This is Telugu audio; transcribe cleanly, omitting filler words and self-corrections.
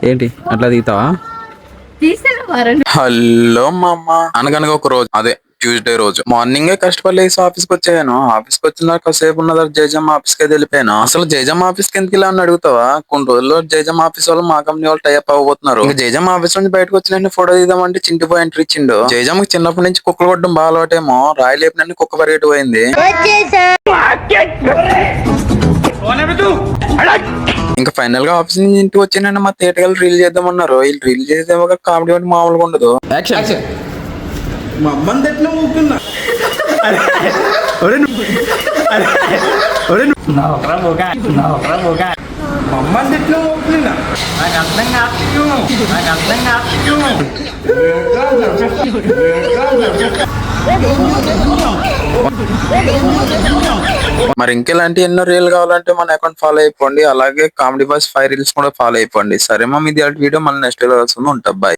ఏంటి అట్లా దిగుతావా? హలో మామ. అనగనగా ఒక రోజు, అదే ట్యూస్డే రోజు మార్నింగే కష్టపడి ఆఫీస్కి వచ్చాను. ఆఫీస్కి వచ్చిన కాసేపు ఉన్న తర్వాత జేజమ్మ ఆఫీస్ కి వెళ్ళిపోయాను. అసలు జేజమ్మ ఆఫీస్ కి ఎందుకు ఇలా అని అడుగుతావా? కొన్ని రోజుల్లో జేజమ్మ ఆఫీస్ వాళ్ళు మా కంపెనీ వాళ్ళు టైప్ అవ్వబోతున్నారు. ఇంకా జేజమ్మ ఆఫీస్ నుంచి బయటకు వచ్చిన ఫోటో తీద్దామంటే చింటిపోయి ఎంట్రీ ఇచ్చిండు. జేజమ్మకి చిన్నప్పటి నుంచి కుక్కలు కొట్టడం బాగా అలవాటేమో. రాయి లేపినన్ని కుక్క పరిగెట్టు పోయింది. ఇంకా ఫైనల్ గా ఆఫీస్ నుంచి ఇంటికి వచ్చానండి. మా థియేటర్ రీల్ చేద్దామన్నారు. వీళ్ళు రీల్ చేసేమో కామెడీ అంటే మామూలుగా ఉండదు. మా అమ్మని తిట్టిన ఊపుకున్నా. మా అమ్మని తిట్టిన ఊపుకున్నా. నాకు అర్థం కాదు. మరి ఇంకెలాంటి ఎన్నో రీల్ కావాలంటే మన అకౌంట్ ఫాలో అయిపోండి. అలాగే కామెడీ బాయ్స్ 5 రీల్స్ కూడా ఫాలో అయిపోండి. సరే మా ఇది వీడియో మళ్ళీ నెక్స్ట్ వీడియో వస్తుంది. ఉంటా, బాయ్.